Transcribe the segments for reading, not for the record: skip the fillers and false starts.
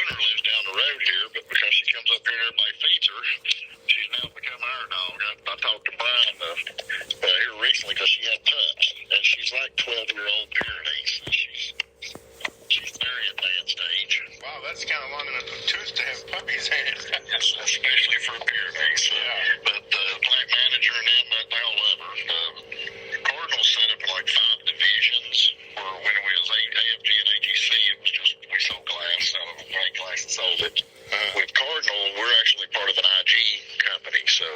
owner lives down the road here, but because she comes up here and everybody feeds her, she's now become our dog. I talked to Brian here recently because she had pups, and she's like 12-year-old Pyrenees. And she's very advanced age. Wow, that's kind of long enough tooth to have puppies in it. Yes, especially for Pyrenees. But the plant manager and them, they all love her. The Cardinal set up like 5 divisions, where when it was AFG and AGC, it was just we sold glass out of white glass and sold it. With Cardinal, we're actually part of an IG company, so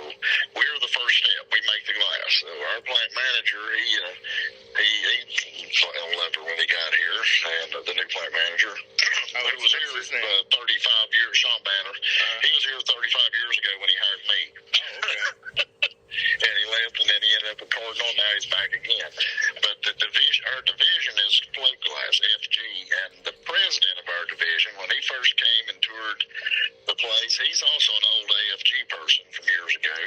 we're the first step. We make the glass. So our plant manager, he fell in love when he got here, and the new plant manager, who was here 35 years, Sean Banner, he was here 35 years ago when he hired me. Oh, okay. And he left, and then he ended up at Cardinal, and now he's back again. But our division is float glass, FG, and the president of our division, when he first came and toured the place, he's also an old AFG person from years ago,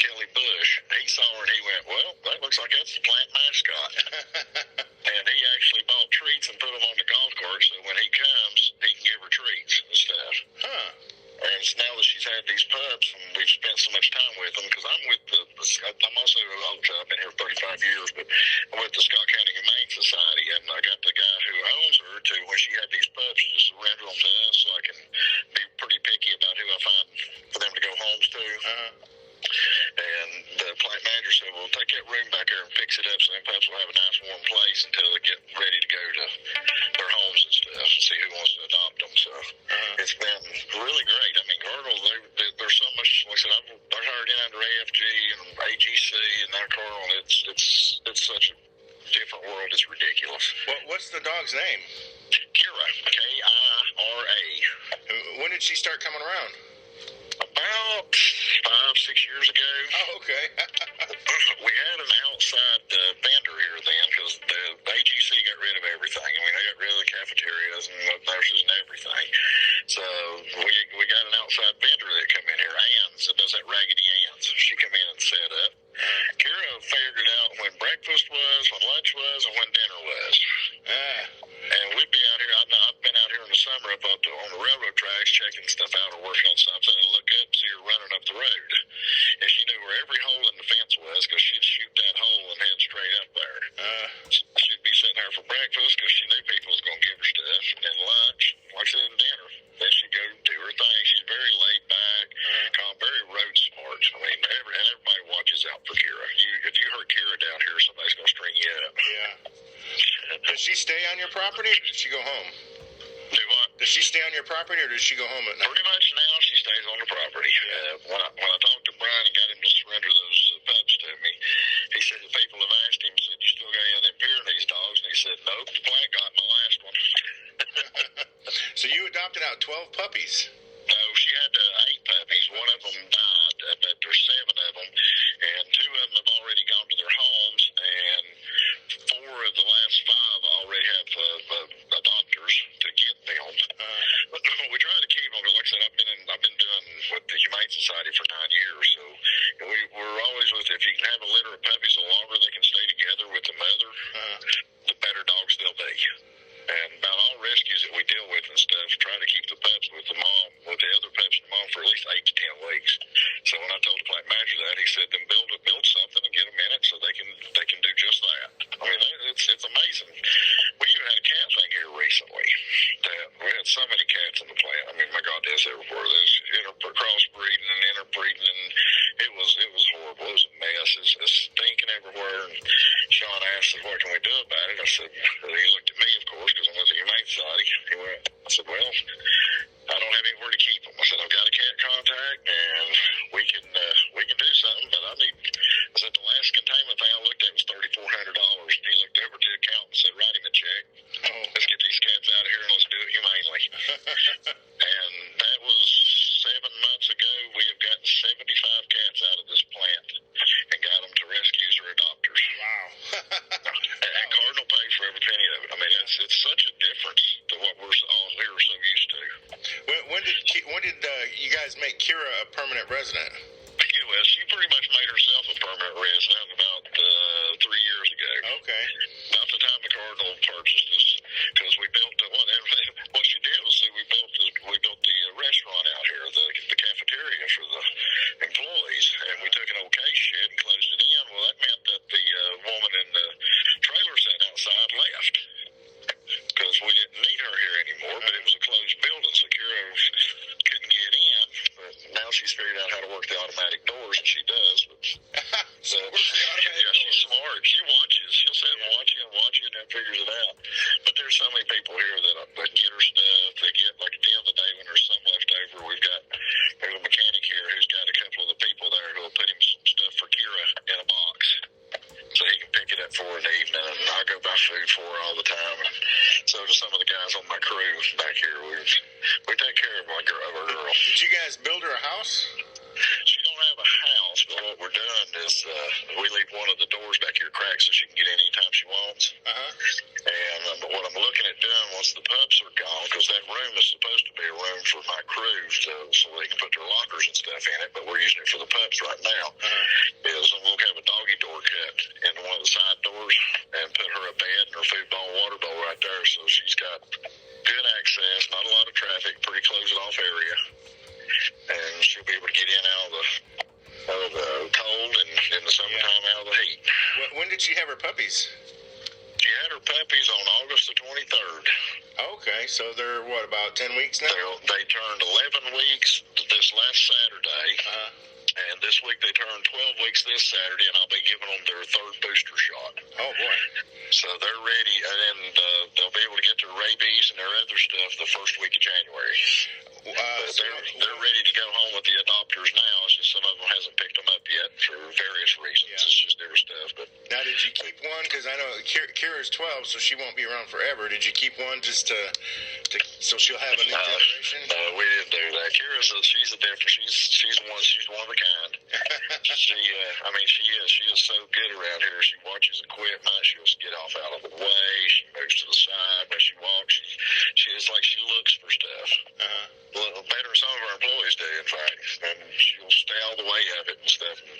Kelly Bush. He saw her, and he went, well, that looks like that's the plant mascot. And he actually bought treats and put them on the golf cart, so when he comes, he can give her treats and stuff. And now that she's had these pups, and we've spent so much time with them, because I'm with I'm also, I've been here 35 years, but I'm with the Scott County Humane Society, and I got the guy who owns her to, when she had these pups, just surrender them to us, so I can be pretty picky about who I find for them to go homes to. And the plant manager said, well, take that room back there and fix it up so them pups will have a nice warm place until they get ready to go to their homes and stuff and see who wants to adopt them. So it's been really great. I mean, Cardinals, there's so much, like I said, I've hired in under AFG and AGC and now Cardinal. It's such a different world. It's ridiculous. What's the dog's name? Kira, Kira. When did she start coming around? About 5-6 years ago. Oh, okay. We had an outside vendor here then because the AGC got rid of everything. I mean, they got rid of the cafeterias and the nurses and everything. So we got an outside vendor that come in here, Ann's, that does that Raggedy Ann's. She come in and set up. Kira figured out when breakfast was, when lunch was, and when dinner was. And we'd be out here. I've been out here in the summer up on the railroad tracks checking stuff out or working on something and look up and see her running up the road. And she knew where every hole in the fence was because she'd shoot that hole and head straight up there. She'd be sitting there for breakfast because she knew people was going to give her stuff. And then lunch, like I said, and dinner. Then she'd go do her thing. She's very laid back, calm, very road smart. I mean, everybody watches out for Kira. If you hurt Kira down here, somebody's going to string you up. Yeah. Does she stay on your property or does she go home? Do what? Does she stay on your property or does she go home at night? Pretty much now she stays on the property. When I talked to Brian and got him to surrender those pups to me, he said the people have asked him, said, you still got any of them Pyrenees dogs? And he said, nope, the plant got my last one. So you adopted out 12 puppies? No, she had 8 puppies. One of them died, but there's 7 of them, and 2 of them have already gone to their homes, and 4 of the last 5 already have adopters to get them. We try to keep them, but like I said, I've been doing with the Humane Society for 9 years, so we're always with, if you can have a litter of puppies, the longer they can stay together with the mother, the better dogs they'll be. And about all rescues that we deal with and stuff, try to keep the pups with the mom, with the other pups and the mom for at least 8 to 10 weeks. So when I told the plant manager that, he said, then build something and get them in it so they can do just that. I mean, it's amazing. We even had a cat thing here recently. We had so many cats in the plant. I mean, my God, there's everywhere. There's crossbreeding and interbreeding, and it was horrible. It was a mess. It's stinking everywhere. And Sean asked us, what can we do about it? I said, he looked at me, of course, because I'm with the Humane Society. I said, well, I don't have anywhere to keep them. I said, I've got a cat contact, and we can do something, but I said, the last containment thing I looked at was $3,400. He looked over to the accountant and said, write him a check. Let's get these cats out of here and let's do it humanely. And that was 7 months ago. We have gotten 75 cats out of this plant and got them to rescues or adopters. Wow. And Cardinal pays for every penny of it. I mean, it's such a difference to what we're so used to. When did you guys make Kira a permanent resident? She pretty much made herself a permanent resident about 3 years ago. Okay. About the time the Cardinal purchased us, because we built what she did was we built back here. We take care of our girl. Did you guys build her a house? She don't have a house, but what we're doing is we leave one of the doors back here cracked so she can get in anytime she wants. And what I'm looking at doing once the pups are gone, because that room is supposed to be a room for my crew so they can put their lockers and stuff in it, but we're using it for the pups right now, is I'm going to have a doggy door cut in one of the side doors and put her a bed and her food bowl and water bowl right there, so she's got good access, not a lot of traffic, pretty closed off area. And she'll be able to get in out of the cold and in the summertime out of the heat. When did she have her puppies? She had her puppies on August the 23rd. Okay, so they're, about 10 weeks now? They turned 11 weeks this last Saturday. And this week they turned 12 weeks this Saturday, and I'll be giving them their third booster shot. Oh, boy. So they're ready, and they'll be able to get their rabies and their other stuff the first week of January. They're ready to go home with the adopters now. It's just some of them hasn't picked them up yet for various reasons. Yeah. It's just their stuff. But now, did you keep one? Because I know Kira's 12, so she won't be around forever. Did you keep one just so she'll have a new generation? No, we didn't do that. She's a different. She's one of a kind. She is so good around here. She watches equipment. She'll get off out of the way. She moves to the side when she walks. It's like she looks for stuff. A little better than some of our employees do, in fact. And she'll stay all the way of it and stuff. And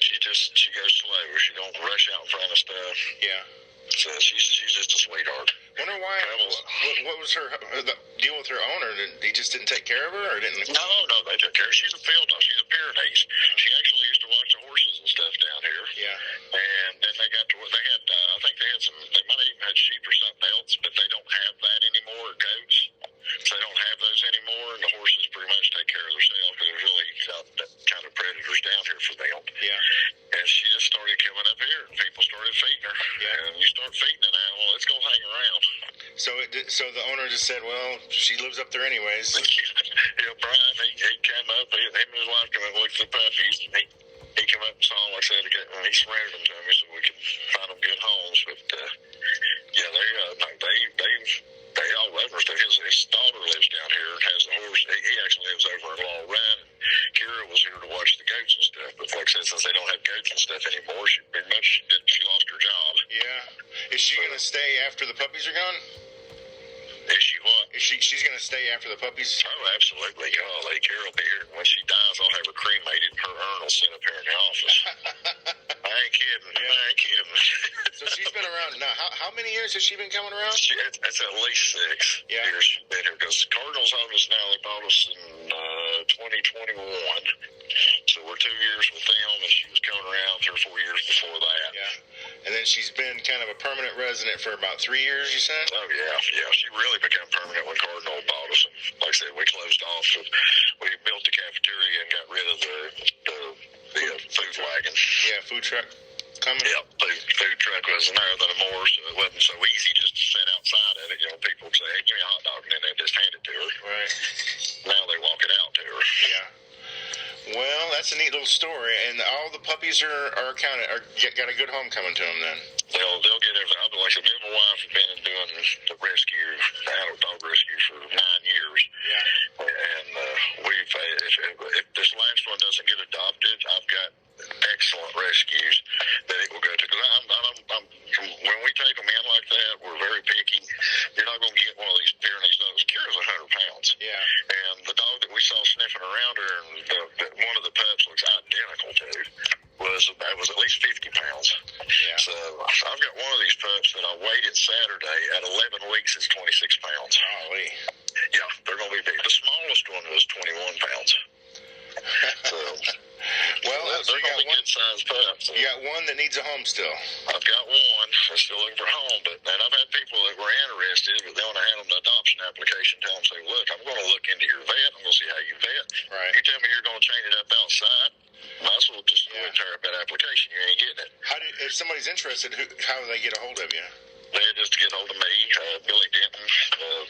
she goes slow. She don't rush out in front of stuff. Yeah. So she's just a sweetheart. Wonder why? What was the deal with her owner? He just didn't take care of her, or didn't? No, they took care of her. She's a field dog. She's a Pyrenees. She actually used to watch the horses and stuff down here. Yeah. And then they had I think they might have even had sheep or something else, but they don't have that anymore, or goats. So they don't have those anymore, and the horses pretty much take care of themselves because there's really kind of predators down here for them. Yeah. And she just started coming up here, and people started feeding her. Yeah. And you start feeding an animal, it's going to hang around. So the owner just said, well, she lives up there anyways. Brian, he came up, him and his wife came up and looked at the puppies, and he came up and saw them, like I said, and he surrendered them to me so we could find them good homes. But, they all love her. His daughter lives down here and has the horse. He actually lives over in Law Run. Kira was here to watch the goats and stuff, but like I said, since they don't have goats and stuff anymore, she lost her job. Yeah. Is she going to stay after the puppies are gone? Is she what? She's going to stay after the puppies? Oh, absolutely. Golly, Kira will be here. When she dies, I'll have her cremated. Her urn will sit up here in the office. I ain't kidding. Yeah. I ain't kidding. So she's been around. Now, how many years has she been coming around? That's at least 6 years she's been here. Because Cardinal's owned us now. They bought us in 2021. So we're 2 years with them, and she was coming around 3 or 4 years before that. Yeah. And then she's been kind of a permanent resident for about 3 years, you said? Oh, yeah. She really became permanent when Cardinal bought us. And like I said, we closed off. We built the cafeteria and got rid of the food wagon. Yeah, food truck coming. Yeah, food truck wasn't there anymore, so it wasn't so easy just to sit outside of it. People would say, hey, give me a hot dog, and then they just hand it to her. Right. Now they walk it out to her. Yeah. Well, that's a neat little story, and all the puppies got a good home coming to them then. They'll get everything. Like I said, me and my wife have been doing the adult dog rescue for 9 years. Yeah. And if this last one doesn't get adopted, I've got excellent rescues that it will go to. Because when we take them in like that, we're very picky. You're not going to get one of these Pyrenees dogs. Kira's 100 pounds. Yeah. And the dog that we saw sniffing around her, and one of the pups looks identical to, was at least 50 pounds. Yeah. So I've got one of these pups that I weighed Saturday at 11 weeks. It's 26 pounds. Golly. Yeah, they're going to be big. The smallest one was 21 pounds. So, well, they're going to be good-sized pups. You got one that needs a home still. I've got one. They're still looking for a home, and I've had people that were interested, but they want to hand them the adoption application, tell them, say, look, I'm going to look into your vet. I'm going to see how you vet. Right. You tell me you're going to chain it up outside, might as well just tear up that application. You ain't getting it. If somebody's interested, how do they get a hold of you? They just get hold of me, Billy Denton.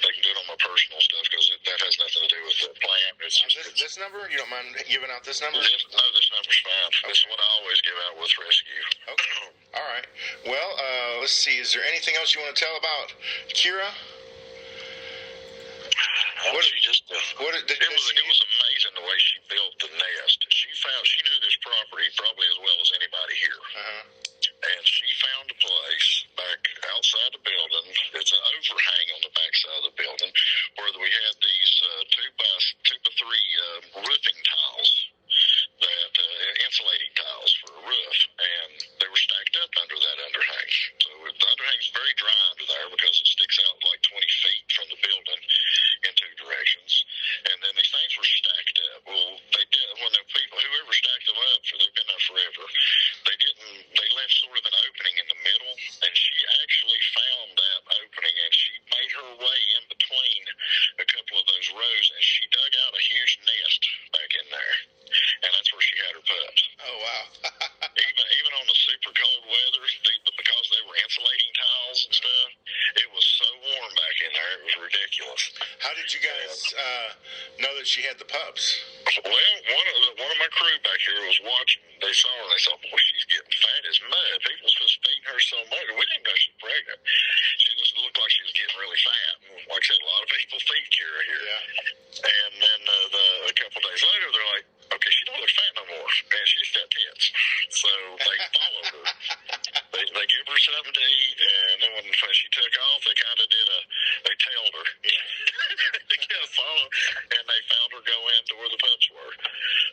They can do it on my personal stuff because that has nothing to do with the plant. This number? You don't mind giving out this number? This number's fine. Okay. This is what I always give out with rescue. Okay. All right. Well, let's see. Is there anything else you want to tell about Kira? It was amazing the way she built the nest. She knew this property probably as well as anybody here. And she found a place back outside the building. It's an overhang on the backside of the building where we had these 2x3 roofing tiles, that insulating tiles for a roof, and they were stacked up under that underhang. So the underhang's very dry under there because it sticks out like 20 feet from the building in two directions. And then these things were stacked up. Well, they did, when the people, whoever stacked them up, they've been there forever, they left sort of an opening in the middle, and she actually found that opening, and she made her way in between a couple of those rows, and she dug out a huge nest back in there. And that's where she had her pups. Oh, wow. even on the super cold weather, because they were insulating tiles and stuff, it was so warm back in there, it was ridiculous. How did you guys know that she had the pups? Well, one of my crew back here was watching. They saw her and they thought, boy, she's getting fat as mud. People was just feeding her so much. We didn't know she was pregnant. She just looked like she was getting really fat. Like I said, a lot of people feed Kira here. Yeah. And then a couple days later, they're like, okay, she don't look fat no more. Man, she's got tits. So they followed her. They give her something to eat, and then when she took off, they kind of they tailed her. Yeah. They kept following, and they found her go into where the pups were.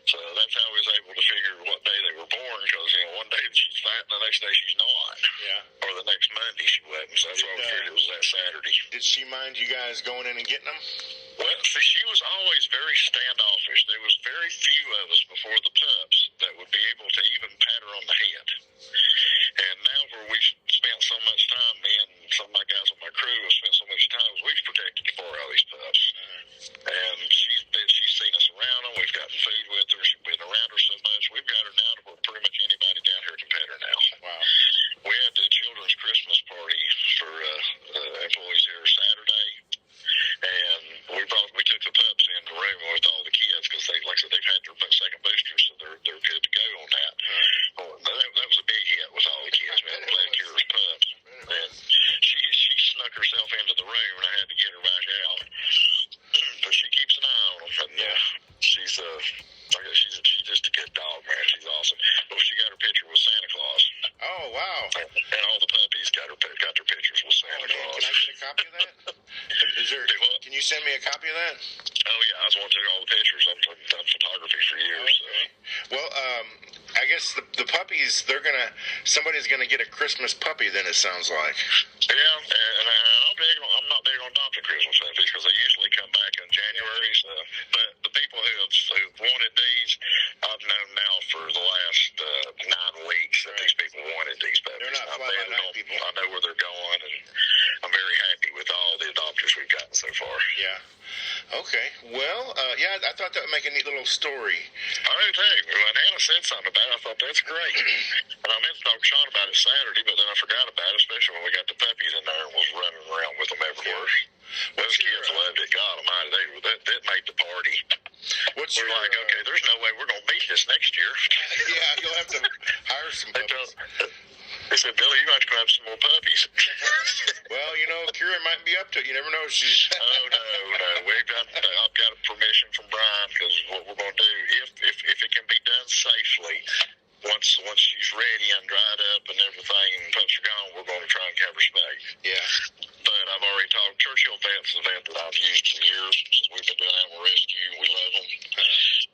So that's how we was able to figure what day they were born, because, one day she's fat, and the next day she's not. Yeah. Or the next Monday she wasn't, so that's why we figured it was that Saturday. Did she mind you guys going in and getting them? Well, see, she was always very standoffish. There was very few of us before the pups that would be able to even pat her on the head. And now where we've spent so much time, me and some of my guys on my crew have spent so much time, we've protected the poor all these pups. And she's seen us around them. We've gotten food with her. She's been around her so much. We've got her now to where pretty much anybody down here can pet her now. Wow. We had the children's Christmas party for employees here Saturday. And we took the pups in the room with all the kids because like I said, they've had their second booster, so they're good to go on that. That was a big hit with all the kids, man. Glad Kira's pups. And she snuck herself into the room, and I had to get her back out. But she keeps an eye on them, and she's just a good dog, man. She's awesome. Well, she got her picture with Santa Claus. Oh, wow. And all the puppies got their pictures with Santa Claus. Can I get a copy of that? Can you send me a copy of that? Oh, yeah. I just want to take all the pictures. I've done photography for years. Okay. So. Well, I guess the puppies, somebody's going to get a Christmas puppy then, it sounds like. Yeah, and I'm not big on adopting Christmas puppies because they usually come back in January. So, but the people who've wanted these, I've known now for the last 9 weeks that these people wanted these puppies. They're not fly-by-night people. I know where they're going, and I'm very happy with all the adopters we've gotten so far. Yeah. Okay. Well, I thought that would make a neat little story. I do too. When Hannah said something about it, I thought that's great. And I meant to talk to Sean about it Saturday, but then I forgot about it, especially when we got the puppies in there and was running around with them everywhere. Yeah. Those kids loved it. God almighty, that made the party. We're like, okay, there's no way we're going to beat this next year. Yeah, you'll have to hire some puppies. They said, Billy, you have to grab some more puppies. Well, Kira might be up to it. You never know. Oh, no. I've got permission from Brian because what we're going to do, if it can be done safely, once she's ready and dried up and everything and pups are gone, we're going to try and have her spayed. Yeah. But I've already talked. Churchill Vet's the vet that I've used for years since we've been doing animal rescue. We love them.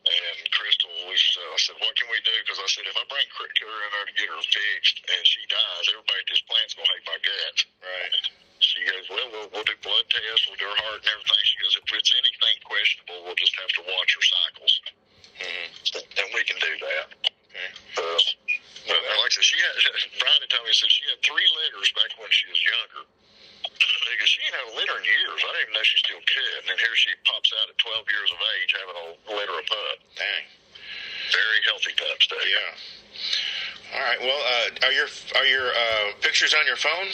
And Crystal, I said, what can we do? Because I said, if I bring Kira in there to get her fixed and she dies, everybody at this plant's going to hate my guts. Right. She goes, well, we'll do blood tests, we'll do her heart and everything. She goes, if it's anything questionable, we'll just have to watch her cycles. And we can do that. Okay. Like I said, Brian had told me, she had 3 litters back when she was younger. Because she ain't had a litter in years. I didn't even know she still could. And then here she pops out at 12 years of age having a litter of pup. Dang. Very healthy pups, too. Yeah. All right. Well, are your pictures on your phone?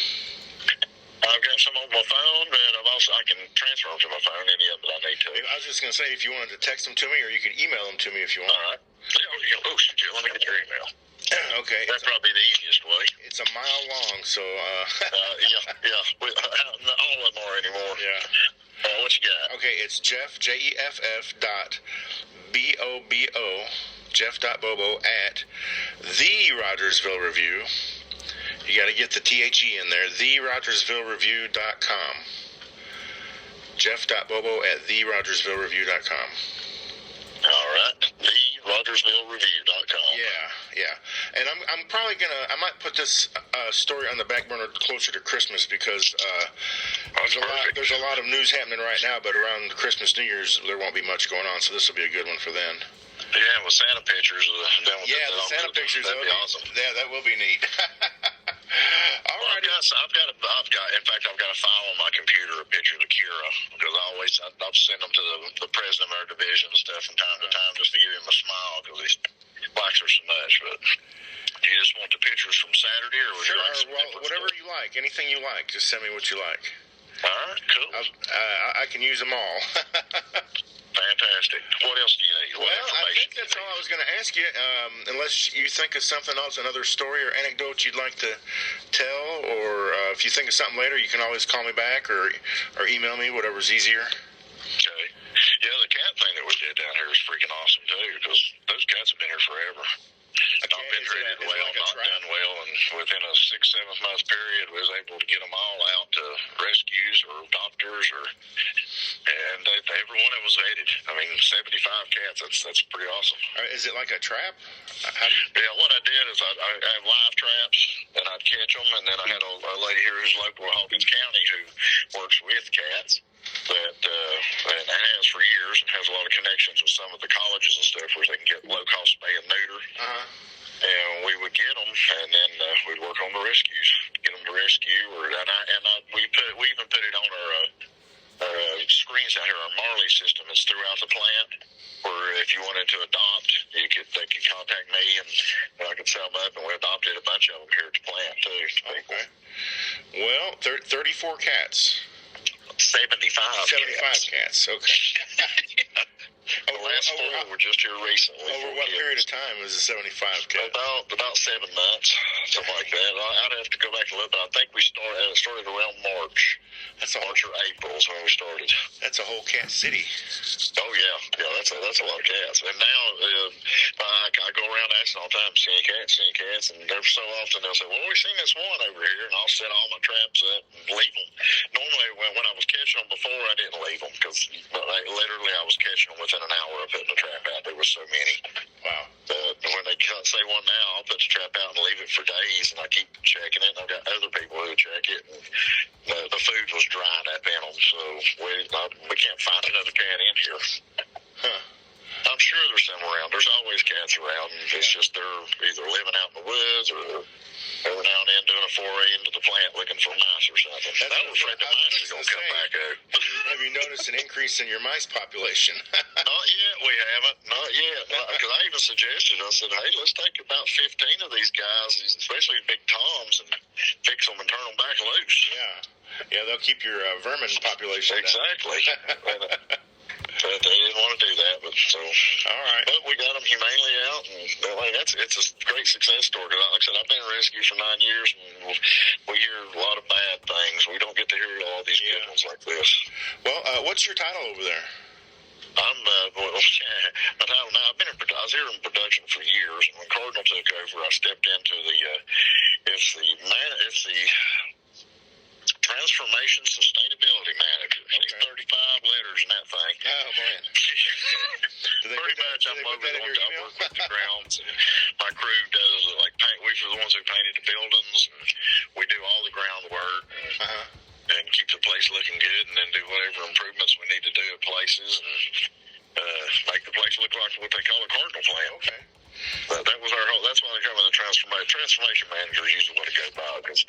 I've got some on my phone, and I can transfer them to my phone any of them that I need to. I was just going to say, if you wanted to text them to me, or you could email them to me if you want. All right. Yeah, let me get your email. Okay. That's probably the easiest way. It's a mile long, so... Yeah. All of them are anymore. Yeah. what you got? Okay, it's Jeff, Jeff Bobo, Jeff.Bobo at the Rogersville Review. You got to get the THE in there, therogersvillereview.com. Jeff.Bobo at therogersvillereview.com. All right, therogersvillereview.com. Yeah. And I'm probably I might put this story on the back burner closer to Christmas because there's a lot of news happening right now, but around Christmas, New Year's, there won't be much going on, so this will be a good one for then. Yeah, with Santa pictures. The Santa pictures. That'd be awesome. Yeah, that will be neat. All right. In fact, I've got a file on my computer, a picture of the Kira, because I'll send them to the president of our division and stuff from time to time just to give him a smile because he likes her so much. But do you just want the pictures from Saturday, or would you like some whatever you like, anything you like, just send me what you like. All right, cool. I can use them all. Fantastic. What else do you need? Well, I think that's all I was going to ask you. Unless you think of something else, another story or anecdote you'd like to tell, or if you think of something later, you can always call me back or email me, whatever's easier. Okay. Yeah, the cat thing that we did down here is freaking awesome, too, because those cats have been here forever. Not been treated well, not done well, and within a 6-7 month period, we was able to get them all out to rescues or doctors, and every one of them was vetted. I mean, 75 cats. That's pretty awesome. Is it like a trap? Yeah, what I did is I have live traps, and I'd catch them, and then I had a lady here who's local to Hawkins County who works with cats. And has for years, and has a lot of connections with some of the colleges and stuff where they can get low-cost spay and neuter. And we would get them, and then we'd work on the rescues, get them to rescue. We even put it on our screens out here, our Marley system. It's throughout the plant, where if you wanted to adopt, they could contact me, and I could set them up, and we adopted a bunch of them here at the plant too. Okay. Well, 34 cats. 75 cats. Okay. The last 4 were just here recently. Over what period of time was the 75 cats? About 7 months, something like that. I'd have to go back and look, but I think we started around March. March or April is when we started. That's a whole cat city. Oh yeah, that's a lot of cats. And now I go around asking all the time, seeing cats, and every so often they'll say, "Well, we've seen this one over here," and I'll set all my traps up and leave them. Normally, when I was catching them before, I didn't leave them because literally I was catching them within an hour of putting the trap out. There were so many. Wow. When they say one now, I'll put the trap out and leave it for days, and I keep checking it. And I've got other people who check it. And the food was drying up in them, so we can't find another cat in here. Huh. I'm sure there's some around. There's always cats around. It's just they're either living out in the woods or every now and then doing a foray into the plant looking for mice or something. I was afraid the mice are going to come back out. Have you noticed an increase in your mice population? Not yet. We haven't. Not yet. Because I even suggested, I said, hey, let's take about 15 of these guys, especially big toms, and fix them and turn them back loose. Yeah, they'll keep your vermin population exactly. But they didn't want to do that, all right. But we got them humanely out, and it's a great success story. Because, like I said, I've been in rescue for 9 years, and we hear a lot of bad things. We don't get to hear all these good ones like this. Well, what's your title over there? My title now. I was here in production for years, and when Cardinal took over, I stepped into it's the Transformation Sustainability Manager. Okay. 35 letters in that thing. Oh, man. Pretty much, I'm over the ones I work with the grounds. And my crew does, paint. We were the ones who painted the buildings, and we do all the groundwork. And keep the place looking good, and then do whatever improvements we need to do at places, and make the place look like what they call a Cardinal plant. Okay. But that was that's why they come with the transformation manager is usually what it goes by, because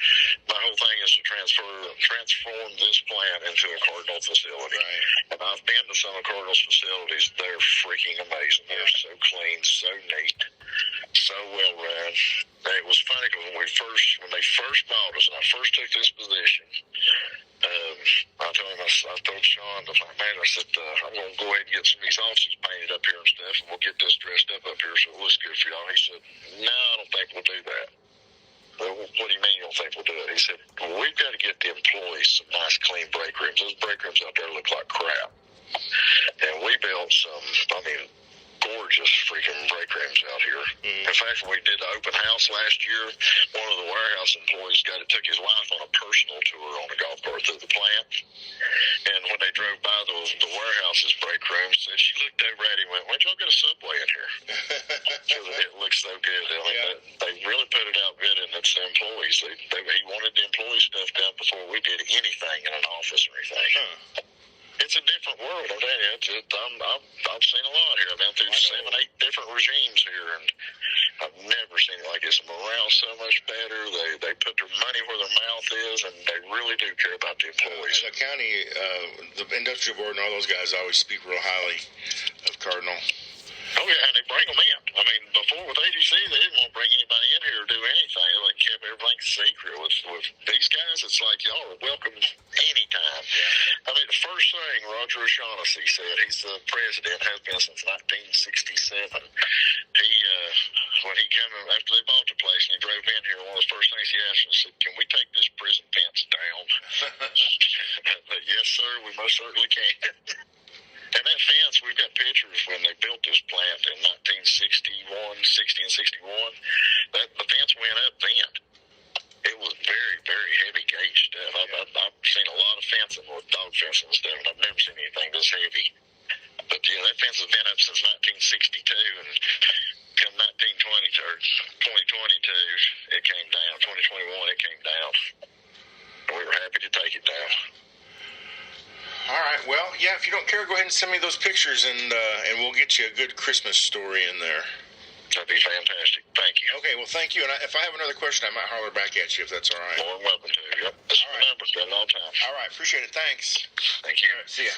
my whole thing is to transform this plant into a Cardinal facility. Right. And I've been to some of Cardinal's facilities. They're freaking amazing. They're so clean, so neat, so well run. It was funny because when they first bought us and I first took this position, I told Sean, I said, I'm going to go ahead and get some of these offices painted up here and stuff, and we'll get this dressed up here so it looks good for y'all. He said, no, I don't think we'll do that. well, what do you mean you don't think we'll do it? He said, well, we've got to get the employees some nice, clean break rooms. Those break rooms out there look like crap. And we built some, gorgeous freaking break rooms out here. In fact, when we did the open house last year, one of the warehouse employees took his wife on a personal tour on a golf cart through the plant. And when they drove by the warehouse's break rooms, she looked over at him and went, why don't y'all get a Subway in here? Because it looks so good. They really put it out good, and it's the employees. He wanted the employee stuff done before we did anything in an office or anything. It's a different world. I've seen a lot here. I've been through 7, 8 different regimes here, and I've never seen it like this. Morale's so much better. They put their money where their mouth is, and they really do care about the employees. And the county, the industrial board and all those guys always speak real highly of Cardinal. Oh, yeah, and they bring them in. Before with AGC, they didn't want to bring anybody in here to do anything. They kept everything secret. With these guys, it's like, y'all are welcome anytime. Yeah. The first thing Roger O'Shaughnessy said, he's the president, has been since 1967. When he came in, after they bought the place and he drove in here, one of the first things he asked me, said, can we take this prison fence down? Yes, sir, we most certainly can. And that fence, we've got pictures when they built this plant in 1960 and 61. The fence went up then. It was very, very heavy gauge stuff. I've seen a lot of fencing with dog fencing and stuff, and I've never seen anything this heavy. But yeah, that fence has been up since 1962, and come 2022, it came down. 2021, it came down. And we were happy to take it down. All right. Well, yeah, if you don't care, go ahead and send me those pictures, and we'll get you a good Christmas story in there. That'd be fantastic. Thank you. Okay, well, thank you. And if I have another question, I might holler back at you if that's all right. More than welcome to. Yep. This is my number. Got it all the time. All right. Appreciate it. Thanks. Thank you. All right, see ya.